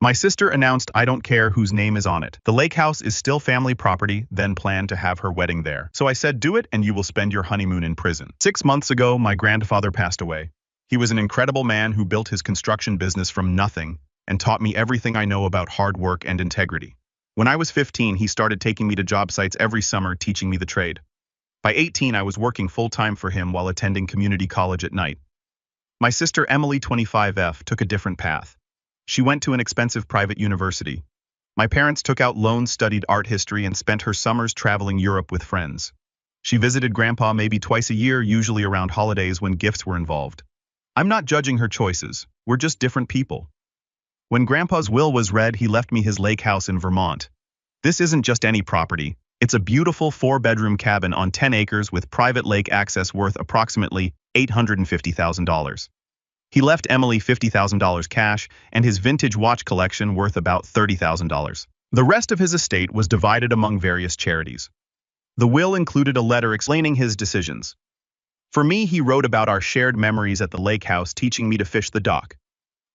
My sister announced I don't care whose name is on it. The lake house is still family property, then planned to have her wedding there. So I said, do it and you will spend your honeymoon in prison. 6 months ago, my grandfather passed away. He was an incredible man who built his construction business from nothing and taught me everything I know about hard work and integrity. When I was 15, he started taking me to job sites every summer, teaching me the trade. By 18, I was working full-time for him while attending community college at night. My sister Emily, 25F, took a different path. She went to an expensive private university. My parents took out loans, studied art history, and spent her summers traveling Europe with friends. She visited Grandpa maybe twice a year, usually around holidays when gifts were involved. I'm not judging her choices. We're just different people. When Grandpa's will was read, he left me his lake house in Vermont. This isn't just any property. It's a beautiful 4-bedroom cabin on 10 acres with private lake access worth approximately $850,000. He left Emily $50,000 cash and his vintage watch collection worth about $30,000. The rest of his estate was divided among various charities. The will included a letter explaining his decisions. For me, he wrote about our shared memories at the lake house, teaching me to fish the dock.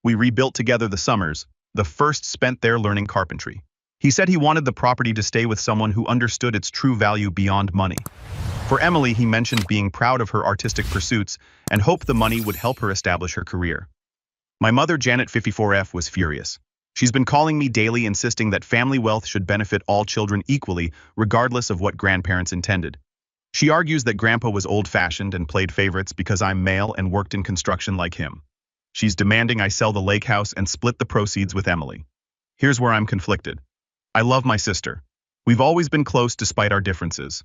We rebuilt together the summers, the first spent there learning carpentry. He said he wanted the property to stay with someone who understood its true value beyond money. For Emily, he mentioned being proud of her artistic pursuits and hoped the money would help her establish her career. My mother, Janet, 54F, was furious. She's been calling me daily, insisting that family wealth should benefit all children equally, regardless of what grandparents intended. She argues that Grandpa was old-fashioned and played favorites because I'm male and worked in construction like him. She's demanding I sell the lake house and split the proceeds with Emily. Here's where I'm conflicted. I love my sister. We've always been close despite our differences.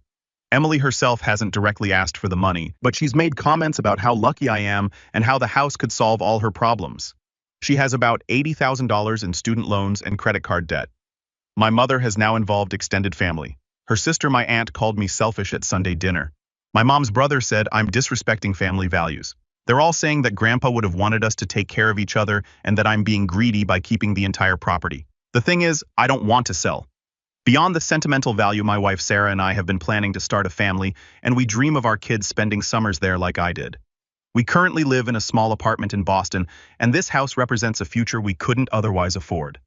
Emily herself hasn't directly asked for the money, but she's made comments about how lucky I am and how the house could solve all her problems. She has about $80,000 in student loans and credit card debt. My mother has now involved extended family. Her sister, my aunt, called me selfish at Sunday dinner. My mom's brother said I'm disrespecting family values. They're all saying that Grandpa would have wanted us to take care of each other and that I'm being greedy by keeping the entire property. The thing is, I don't want to sell. Beyond the sentimental value, my wife Sarah and I have been planning to start a family, and we dream of our kids spending summers there like I did. We currently live in a small apartment in Boston, and this house represents a future we couldn't otherwise afford.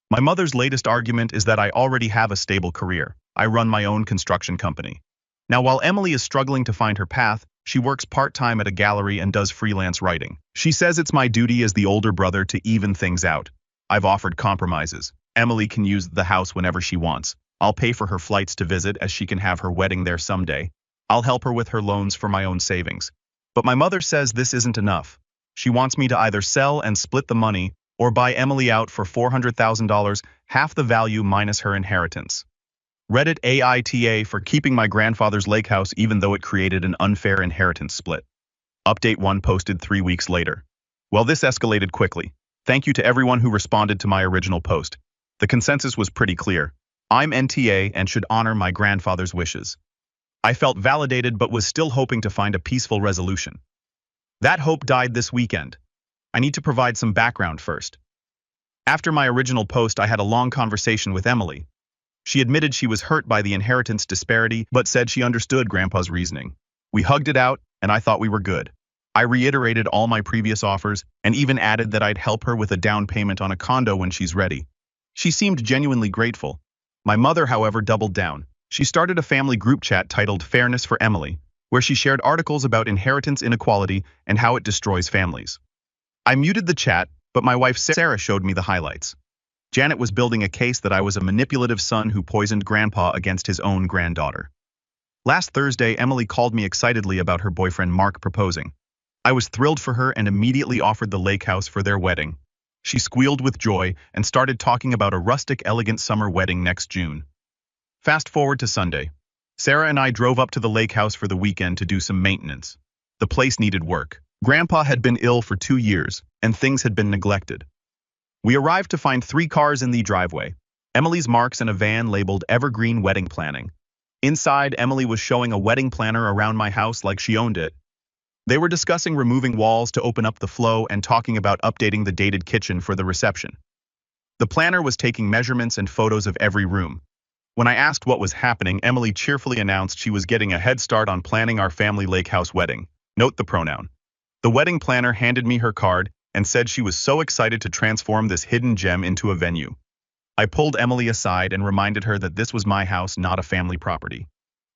My mother's latest argument is that I already have a stable career. I run my own construction company. Now, while Emily is struggling to find her path, she works part-time at a gallery and does freelance writing. She says it's my duty as the older brother to even things out. I've offered compromises. Emily can use the house whenever she wants. I'll pay for her flights to visit as she can have her wedding there someday. I'll help her with her loans for my own savings. But my mother says this isn't enough. She wants me to either sell and split the money or buy Emily out for $400,000, half the value minus her inheritance. Reddit AITAH for keeping my grandfather's lake house even though it created an unfair inheritance split. Update 1 posted 3 weeks later. Well, this escalated quickly. Thank you to everyone who responded to my original post. The consensus was pretty clear. I'm NTA and should honor my grandfather's wishes. I felt validated but was still hoping to find a peaceful resolution. That hope died this weekend. I need to provide some background first. After my original post, I had a long conversation with Emily. She admitted she was hurt by the inheritance disparity, but said she understood Grandpa's reasoning. We hugged it out, and I thought we were good. I reiterated all my previous offers and even added that I'd help her with a down payment on a condo when she's ready. She seemed genuinely grateful. My mother, however, doubled down. She started a family group chat titled Fairness for Emily, where she shared articles about inheritance inequality and how it destroys families. I muted the chat, but my wife Sarah showed me the highlights. Janet was building a case that I was a manipulative son who poisoned Grandpa against his own granddaughter. Last Thursday, Emily called me excitedly about her boyfriend Mark proposing. I was thrilled for her and immediately offered the lake house for their wedding. She squealed with joy and started talking about a rustic, elegant summer wedding next June. Fast forward to Sunday. Sarah and I drove up to the lake house for the weekend to do some maintenance. The place needed work. Grandpa had been ill for 2 years, and things had been neglected. We arrived to find 3 cars in the driveway. Emily's marks and a van labeled Evergreen Wedding Planning. Inside, Emily was showing a wedding planner around my house like she owned it. They were discussing removing walls to open up the flow and talking about updating the dated kitchen for the reception. The planner was taking measurements and photos of every room. When I asked what was happening, Emily cheerfully announced she was getting a head start on planning our family lake house wedding. Note the pronoun. The wedding planner handed me her card and said she was so excited to transform this hidden gem into a venue. I pulled Emily aside and reminded her that this was my house, not a family property.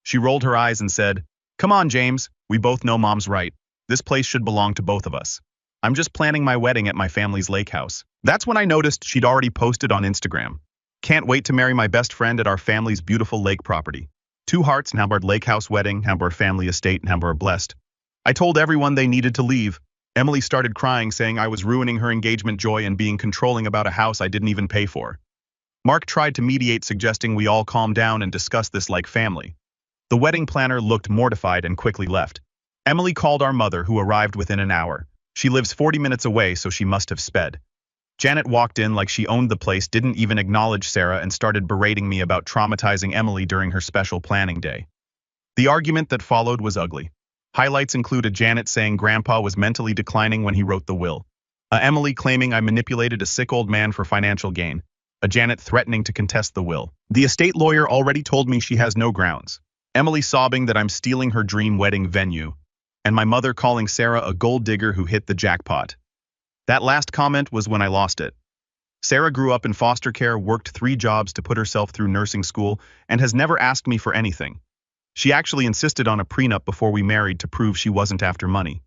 She rolled her eyes and said, "Come on, James, we both know Mom's right. This place should belong to both of us. I'm just planning my wedding at my family's lake house." That's when I noticed she'd already posted on Instagram. "Can't wait to marry my best friend at our family's beautiful lake property. 2 hearts, Hamburg lake house wedding, Hamburg family estate, and Hamburg blessed." I told everyone they needed to leave. Emily started crying, saying I was ruining her engagement joy and being controlling about a house I didn't even pay for. Mark tried to mediate, suggesting we all calm down and discuss this like family. The wedding planner looked mortified and quickly left. Emily called our mother, who arrived within an hour. She lives 40 minutes away, so she must have sped. Janet walked in like she owned the place, didn't even acknowledge Sarah, and started berating me about traumatizing Emily during her special planning day. The argument that followed was ugly. Highlights included Janet saying Grandpa was mentally declining when he wrote the will, Emily claiming I manipulated a sick old man for financial gain, Janet threatening to contest the will. The estate lawyer already told me she has no grounds, Emily sobbing that I'm stealing her dream wedding venue, and my mother calling Sarah a gold digger who hit the jackpot. That last comment was when I lost it. Sarah grew up in foster care, worked 3 jobs to put herself through nursing school, and has never asked me for anything. She actually insisted on a prenup before we married to prove she wasn't after money.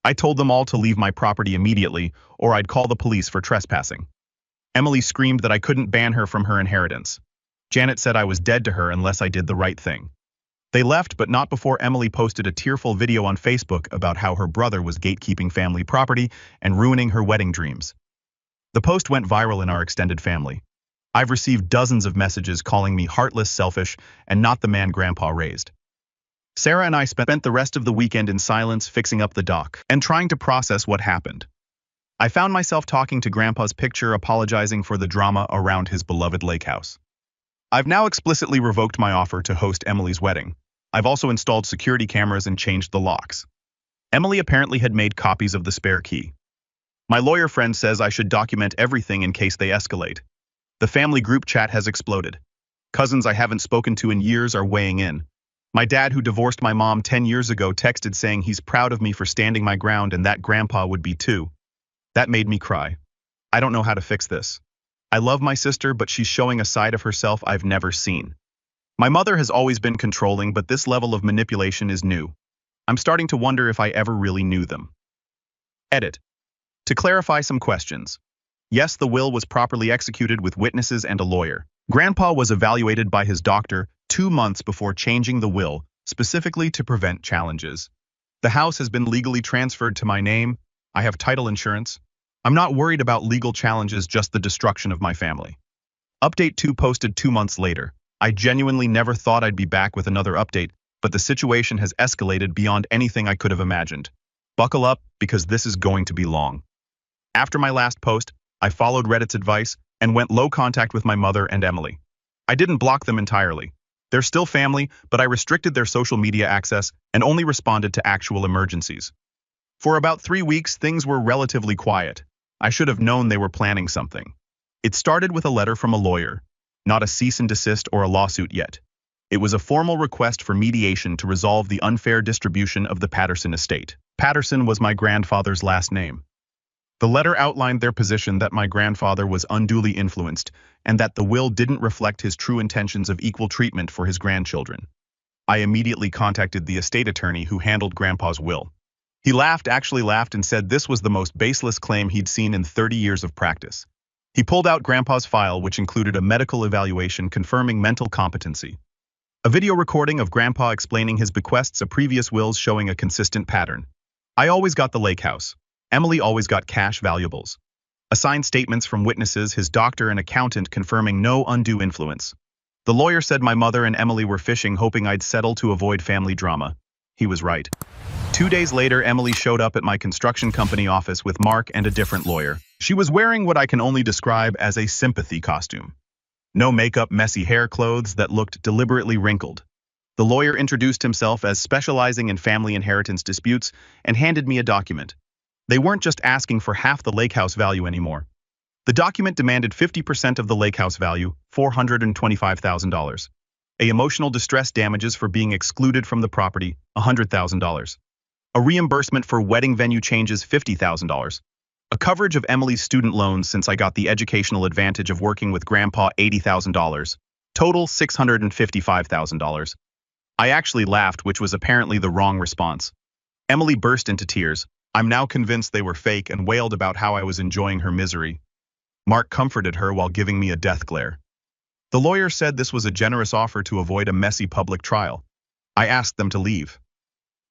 I told them all to leave my property immediately, or I'd call the police for trespassing. Emily screamed that I couldn't ban her from her inheritance. Janet said I was dead to her unless I did the right thing. They left, but not before Emily posted a tearful video on Facebook about how her brother was gatekeeping family property and ruining her wedding dreams. The post went viral in our extended family. I've received dozens of messages calling me heartless, selfish, and not the man Grandpa raised. Sarah and I spent the rest of the weekend in silence, fixing up the dock and trying to process what happened. I found myself talking to Grandpa's picture, apologizing for the drama around his beloved lake house. I've now explicitly revoked my offer to host Emily's wedding. I've also installed security cameras and changed the locks. Emily apparently had made copies of the spare key. My lawyer friend says I should document everything in case they escalate. The family group chat has exploded. Cousins I haven't spoken to in years are weighing in. My dad, who divorced my mom 10 years ago, texted saying he's proud of me for standing my ground and that Grandpa would be too. That made me cry. I don't know how to fix this. I love my sister, but she's showing a side of herself I've never seen. My mother has always been controlling, but this level of manipulation is new. I'm starting to wonder if I ever really knew them. Edit. To clarify some questions. Yes, the will was properly executed with witnesses and a lawyer. Grandpa was evaluated by his doctor 2 months before changing the will, specifically to prevent challenges. The house has been legally transferred to my name. I have title insurance. I'm not worried about legal challenges, just the destruction of my family. Update 2 posted 2 months later. I genuinely never thought I'd be back with another update, but the situation has escalated beyond anything I could have imagined. Buckle up, because this is going to be long. After my last post, I followed Reddit's advice and went low contact with my mother and Emily. I didn't block them entirely. They're still family, but I restricted their social media access and only responded to actual emergencies. For about 3 weeks, things were relatively quiet. I should have known they were planning something. It started with a letter from a lawyer. Not a cease and desist or a lawsuit yet. It was a formal request for mediation to resolve the unfair distribution of the Patterson estate. Patterson was my grandfather's last name. The letter outlined their position that my grandfather was unduly influenced and that the will didn't reflect his true intentions of equal treatment for his grandchildren. I immediately contacted the estate attorney who handled Grandpa's will. He actually laughed, and said this was the most baseless claim he'd seen in 30 years of practice. He pulled out Grandpa's file, which included a medical evaluation confirming mental competency, a video recording of Grandpa explaining his bequests, a previous wills showing a consistent pattern. I always got the lake house. Emily always got cash valuables. Assigned statements from witnesses, his doctor and accountant confirming no undue influence. The lawyer said my mother and Emily were fishing, hoping I'd settle to avoid family drama. He was right. 2 days later, Emily showed up at my construction company office with Mark and a different lawyer. She was wearing what I can only describe as a sympathy costume. No makeup, messy hair, clothes that looked deliberately wrinkled. The lawyer introduced himself as specializing in family inheritance disputes and handed me a document. They weren't just asking for half the lake house value anymore. The document demanded 50% of the lake house value, $425,000. Emotional distress damages for being excluded from the property, $100,000. A reimbursement for wedding venue changes, $50,000. A coverage of Emily's student loans since I got the educational advantage of working with Grandpa $80,000. Total $655,000. I actually laughed, which was apparently the wrong response. Emily burst into tears. I'm now convinced they were fake and wailed about how I was enjoying her misery. Mark comforted her while giving me a death glare. The lawyer said this was a generous offer to avoid a messy public trial. I asked them to leave.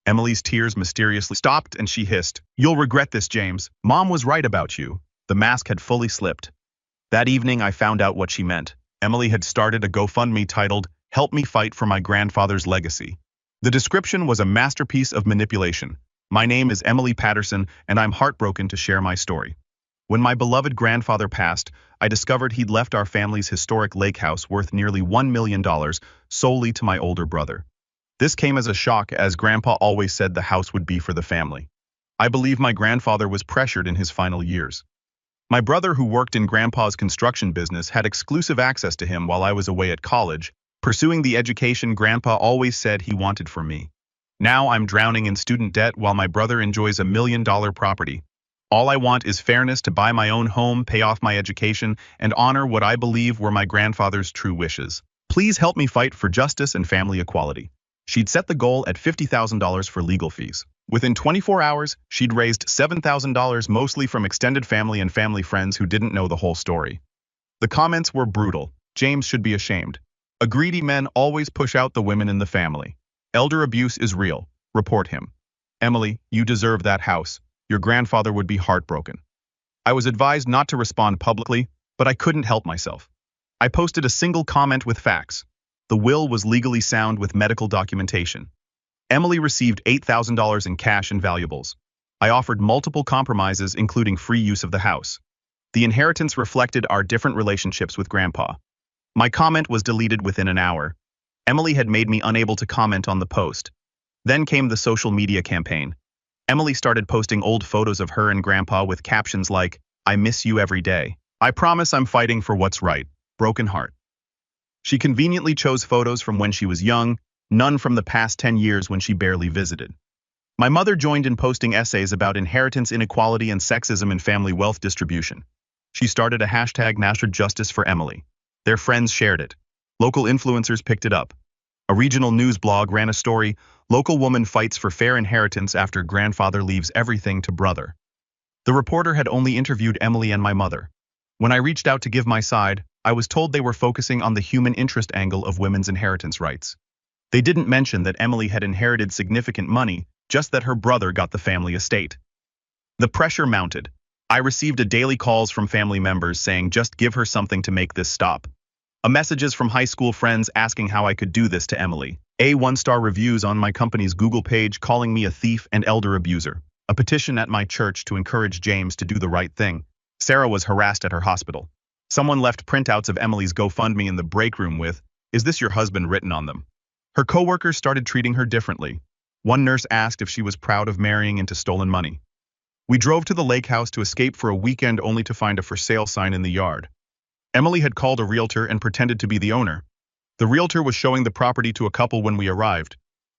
Emily's tears mysteriously stopped and she hissed, "You'll regret this, James. Mom was right about you." The mask had fully slipped. That evening I found out what she meant. Emily had started a GoFundMe titled, "Help Me Fight for My Grandfather's Legacy." The description was a masterpiece of manipulation. My name is Emily Patterson, and I'm heartbroken to share my story. When my beloved grandfather passed, I discovered he'd left our family's historic Lakehouse worth nearly $1 million solely to my older brother. This came as a shock, as Grandpa always said the house would be for the family. I believe my grandfather was pressured in his final years. My brother, who worked in Grandpa's construction business, had exclusive access to him while I was away at college, pursuing the education Grandpa always said he wanted for me. Now I'm drowning in student debt while my brother enjoys $1 million property. All I want is fairness to buy my own home, pay off my education, and honor what I believe were my grandfather's true wishes. Please help me fight for justice and family equality. She'd set the goal at $50,000 for legal fees. Within 24 hours, she'd raised $7,000, mostly from extended family and family friends who didn't know the whole story. The comments were brutal. James should be ashamed. A greedy men always push out the women in the family. Elder abuse is real. Report him. Emily, you deserve that house. Your grandfather would be heartbroken. I was advised not to respond publicly, but I couldn't help myself. I posted a single comment with facts. The will was legally sound with medical documentation. Emily received $8,000 in cash and valuables. I offered multiple compromises, including free use of the house. The inheritance reflected our different relationships with Grandpa. My comment was deleted within an hour. Emily had made me unable to comment on the post. Then came the social media campaign. Emily started posting old photos of her and Grandpa with captions like, "I miss you every day. I promise I'm fighting for what's right. Broken heart." She conveniently chose photos from when she was young, none from the past 10 years when she barely visited. My mother joined in posting essays about inheritance inequality and sexism in family wealth distribution. She started a hashtag National Justice for Emily. Their friends shared it. Local influencers picked it up. A regional news blog ran a story, "Local woman fights for fair inheritance after grandfather leaves everything to brother." The reporter had only interviewed Emily and my mother. When I reached out to give my side, I was told they were focusing on the human interest angle of women's inheritance rights. They didn't mention that Emily had inherited significant money, just that her brother got the family estate. The pressure mounted. I received daily calls from family members saying just give her something to make this stop. Messages from high school friends asking how I could do this to Emily. One-star reviews on my company's Google page calling me a thief and elder abuser. A petition at my church to encourage James to do the right thing. Sarah was harassed at her hospital. Someone left printouts of Emily's GoFundMe in the break room with, "Is this your husband?" written on them. Her coworkers started treating her differently. One nurse asked if she was proud of marrying into stolen money. We drove to the Lakehouse to escape for a weekend only to find a for sale sign in the yard. Emily had called a realtor and pretended to be the owner. The realtor was showing the property to a couple when we arrived.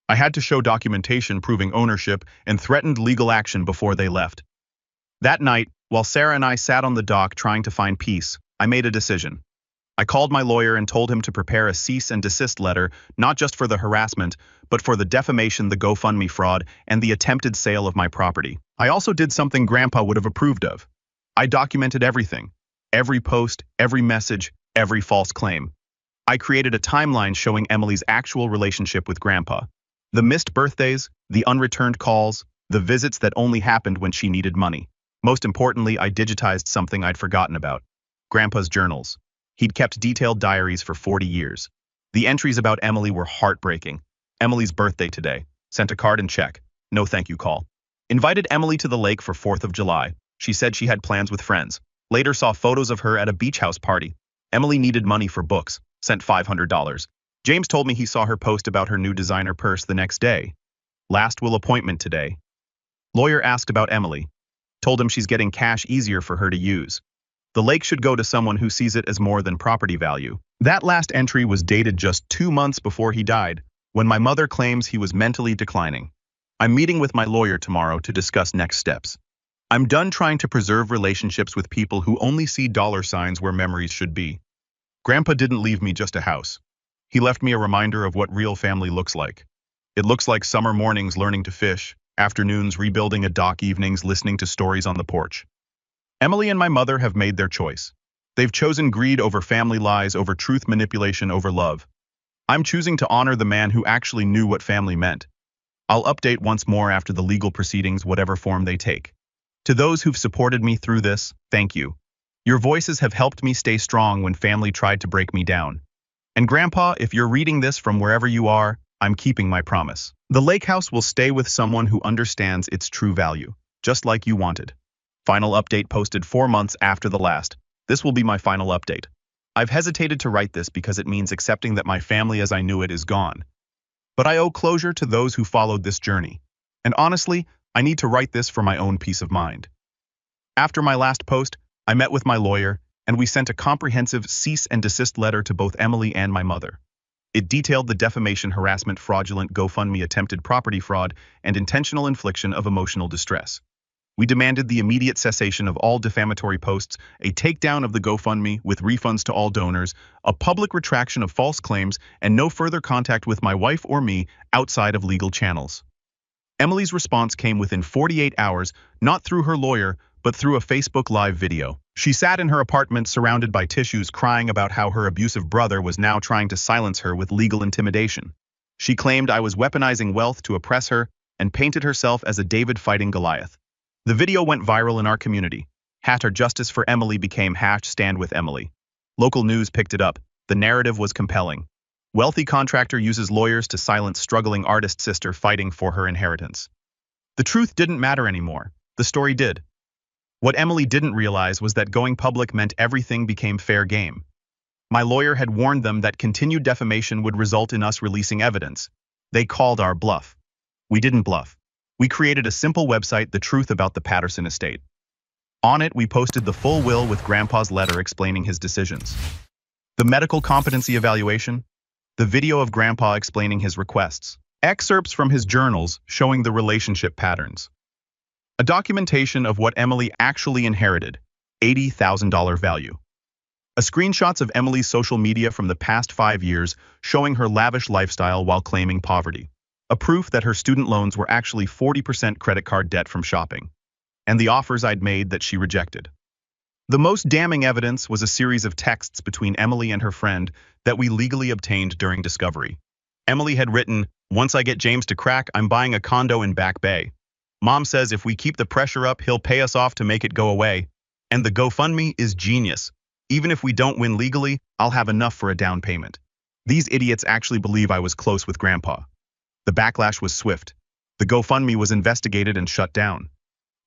I had to show documentation proving ownership and threatened legal action before they left. That night, while Sarah and I sat on the dock trying to find peace, I made a decision. I called my lawyer and told him to prepare a cease and desist letter, not just for the harassment, but for the defamation, the GoFundMe fraud, and the attempted sale of my property. I also did something Grandpa would have approved of. I documented everything. Every post, every message, every false claim. I created a timeline showing Emily's actual relationship with Grandpa. The missed birthdays, the unreturned calls, the visits that only happened when she needed money. Most importantly, I digitized something I'd forgotten about. Grandpa's journals. He'd kept detailed diaries for 40 years. The entries about Emily were heartbreaking. Emily's birthday today. Sent a card and check. No thank you call. Invited Emily to the lake for 4th of July. She said she had plans with friends. Later saw photos of her at a beach house party. Emily needed money for books. Sent $500. James told me he saw her post about her new designer purse the next day. Last will appointment today. Lawyer asked about Emily. Told him she's getting cash easier for her to use. The lake should go to someone who sees it as more than property value. That last entry was dated just 2 months before he died, when my mother claims he was mentally declining. I'm meeting with my lawyer tomorrow to discuss next steps. I'm done trying to preserve relationships with people who only see dollar signs where memories should be. Grandpa didn't leave me just a house. He left me a reminder of what real family looks like. It looks like summer mornings learning to fish, afternoons rebuilding a dock, evenings listening to stories on the porch. Emily and my mother have made their choice. They've chosen greed over family, lies over truth, manipulation over love. I'm choosing to honor the man who actually knew what family meant. I'll update once more after the legal proceedings, whatever form they take. To those who've supported me through this, thank you. Your voices have helped me stay strong when family tried to break me down. And Grandpa, if you're reading this from wherever you are, I'm keeping my promise. The Lakehouse will stay with someone who understands its true value, just like you wanted. Final update posted 4 months after the last. This will be my final update. I've hesitated to write this because it means accepting that my family as I knew it is gone. But I owe closure to those who followed this journey. And honestly, I need to write this for my own peace of mind. After my last post, I met with my lawyer, and we sent a comprehensive cease and desist letter to both Emily and my mother. It detailed the defamation, harassment, fraudulent GoFundMe, attempted property fraud, and intentional infliction of emotional distress. We demanded the immediate cessation of all defamatory posts, a takedown of the GoFundMe with refunds to all donors, a public retraction of false claims, and no further contact with my wife or me outside of legal channels. Emily's response came within 48 hours, not through her lawyer, but through a Facebook Live video. She sat in her apartment surrounded by tissues, crying about how her abusive brother was now trying to silence her with legal intimidation. She claimed I was weaponizing wealth to oppress her and painted herself as a David fighting Goliath. The video went viral in our community. #Justice for Emily became #StandWithEmily. Local news picked it up. The narrative was compelling. Wealthy contractor uses lawyers to silence struggling artist sister fighting for her inheritance. The truth didn't matter anymore. The story did. What Emily didn't realize was that going public meant everything became fair game. My lawyer had warned them that continued defamation would result in us releasing evidence. They called our bluff. We didn't bluff. We created a simple website, The Truth About the Patterson Estate. On it, we posted the full will with Grandpa's letter explaining his decisions. The medical competency evaluation, the video of Grandpa explaining his requests, excerpts from his journals showing the relationship patterns. A documentation of what Emily actually inherited, $80,000 value. A screenshots of Emily's social media from the past 5 years showing her lavish lifestyle while claiming poverty. A proof that her student loans were actually 40% credit card debt from shopping. And the offers I'd made that she rejected. The most damning evidence was a series of texts between Emily and her friend that we legally obtained during discovery. Emily had written, "Once I get James to crack, I'm buying a condo in Back Bay. Mom says if we keep the pressure up, he'll pay us off to make it go away. And the GoFundMe is genius. Even if we don't win legally, I'll have enough for a down payment." These idiots actually believe I was close with Grandpa. The backlash was swift. The GoFundMe was investigated and shut down.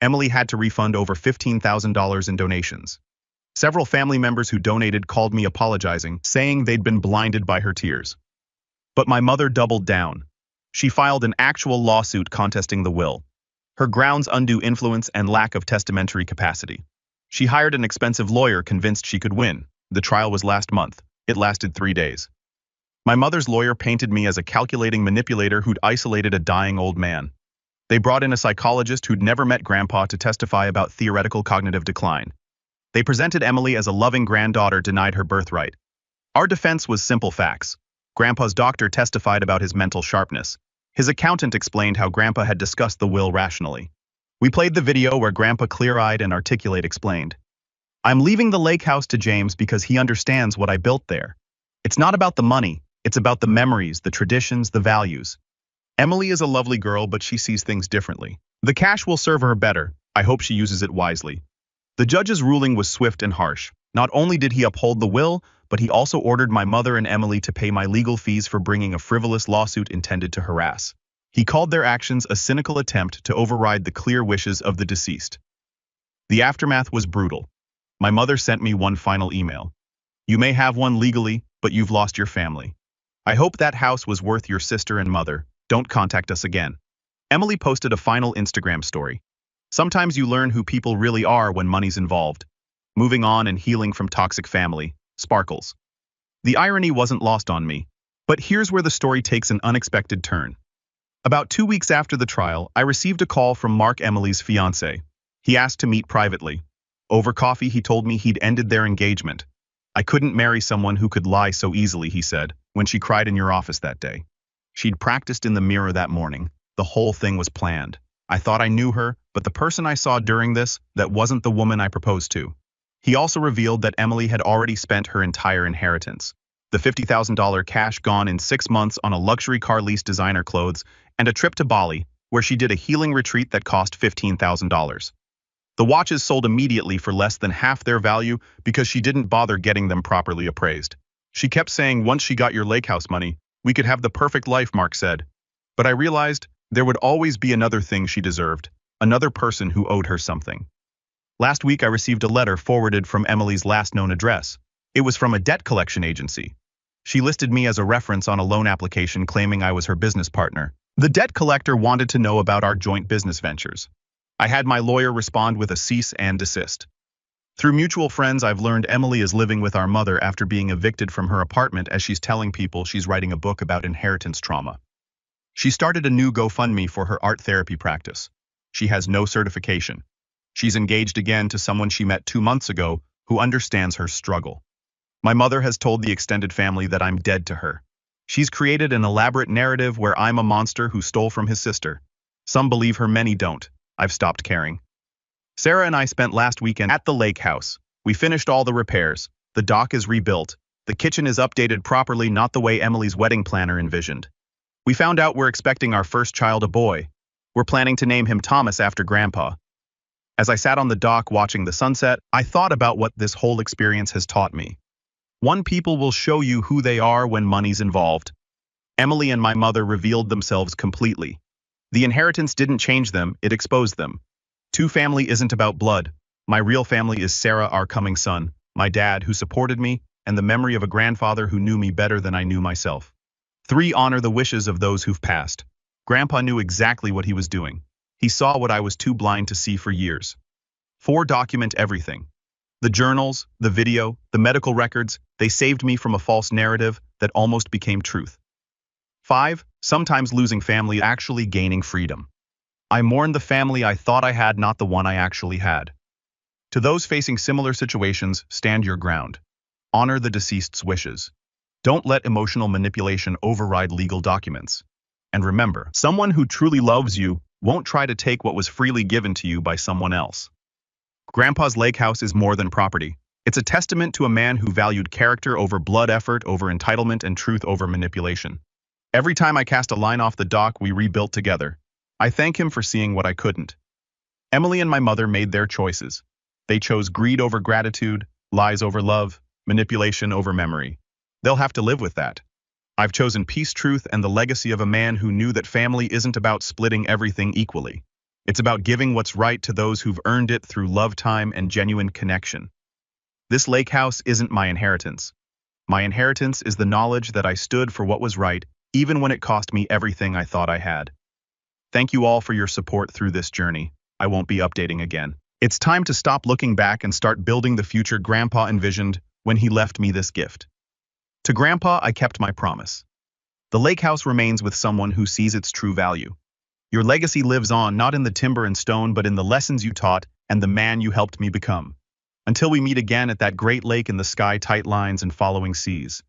Emily had to refund over $15,000 in donations. Several family members who donated called me apologizing, saying they'd been blinded by her tears. But my mother doubled down. She filed an actual lawsuit contesting the will. Her grounds: undue influence and lack of testamentary capacity. She hired an expensive lawyer convinced she could win. The trial was last month. It lasted 3 days. My mother's lawyer painted me as a calculating manipulator who'd isolated a dying old man. They brought in a psychologist who'd never met Grandpa to testify about theoretical cognitive decline. They presented Emily as a loving granddaughter denied her birthright. Our defense was simple facts. Grandpa's doctor testified about his mental sharpness. His accountant explained how Grandpa had discussed the will rationally. We played the video where Grandpa, clear-eyed and articulate, explained, "I'm leaving the lake house to James because he understands what I built there. It's not about the money, it's about the memories, the traditions, the values." Emily is a lovely girl, but she sees things differently. The cash will serve her better. I hope she uses it wisely. The judge's ruling was swift and harsh. Not only did he uphold the will, but he also ordered my mother and Emily to pay my legal fees for bringing a frivolous lawsuit intended to harass. He called their actions a cynical attempt to override the clear wishes of the deceased. The aftermath was brutal. My mother sent me one final email. "You may have one legally, but you've lost your family. I hope that house was worth your sister and mother. Don't contact us again." Emily posted a final Instagram story. Sometimes you learn who people really are when money's involved. Moving on and healing from toxic family. Sparkles. The irony wasn't lost on me. But here's where the story takes an unexpected turn. About 2 weeks after the trial, I received a call from Mark, Emily's fiancé. He asked to meet privately. Over coffee, he told me he'd ended their engagement. I couldn't marry someone who could lie so easily, he said, when she cried in your office that day. She'd practiced in the mirror that morning. The whole thing was planned. I thought I knew her, but the person I saw during this, that wasn't the woman I proposed to. He also revealed that Emily had already spent her entire inheritance. The $50,000 cash gone in 6 months on a luxury car lease, designer clothes, and a trip to Bali, where she did a healing retreat that cost $15,000. The watches sold immediately for less than half their value because she didn't bother getting them properly appraised. She kept saying once she got your Lakehouse money, we could have the perfect life, Mark said. But I realized there would always be another thing she deserved, another person who owed her something. Last week I received a letter forwarded from Emily's last known address. It was from a debt collection agency. She listed me as a reference on a loan application claiming I was her business partner. The debt collector wanted to know about our joint business ventures. I had my lawyer respond with a cease and desist. Through mutual friends, I've learned Emily is living with our mother after being evicted from her apartment as she's telling people she's writing a book about inheritance trauma. She started a new GoFundMe for her art therapy practice. She has no certification. She's engaged again to someone she met 2 months ago who understands her struggle. My mother has told the extended family that I'm dead to her. She's created an elaborate narrative where I'm a monster who stole from his sister. Some believe her, many don't. I've stopped caring. Sarah and I spent last weekend at the Lakehouse. We finished all the repairs. The dock is rebuilt. The kitchen is updated properly, not the way Emily's wedding planner envisioned. We found out we're expecting our first child, a boy. We're planning to name him Thomas after Grandpa. As I sat on the dock watching the sunset, I thought about what this whole experience has taught me. One, people will show you who they are when money's involved. Emily and my mother revealed themselves completely. The inheritance didn't change them, it exposed them. 2, family isn't about blood. My real family is Sarah, our coming son, my dad who supported me, and the memory of a grandfather who knew me better than I knew myself. 3, honor the wishes of those who've passed. Grandpa knew exactly what he was doing. He saw what I was too blind to see for years. 4, document everything. The journals, the video, the medical records, they saved me from a false narrative that almost became truth. 5, sometimes losing family, actually gaining freedom. I mourn the family I thought I had, not the one I actually had. To those facing similar situations, stand your ground. Honor the deceased's wishes. Don't let emotional manipulation override legal documents. And remember, someone who truly loves you won't try to take what was freely given to you by someone else. Grandpa's Lakehouse is more than property. It's a testament to a man who valued character over blood, effort over entitlement, and truth over manipulation. Every time I cast a line off the dock, we rebuilt together. I thank him for seeing what I couldn't. Emily and my mother made their choices. They chose greed over gratitude, lies over love, manipulation over memory. They'll have to live with that. I've chosen peace, truth, and the legacy of a man who knew that family isn't about splitting everything equally. It's about giving what's right to those who've earned it through love, time, and genuine connection. This Lakehouse isn't my inheritance. My inheritance is the knowledge that I stood for what was right, even when it cost me everything I thought I had. Thank you all for your support through this journey. I won't be updating again. It's time to stop looking back and start building the future Grandpa envisioned when he left me this gift. To Grandpa, I kept my promise. The Lakehouse remains with someone who sees its true value. Your legacy lives on, not in the timber and stone, but in the lessons you taught and the man you helped me become. Until we meet again at that great lake in the sky, tight lines and following seas.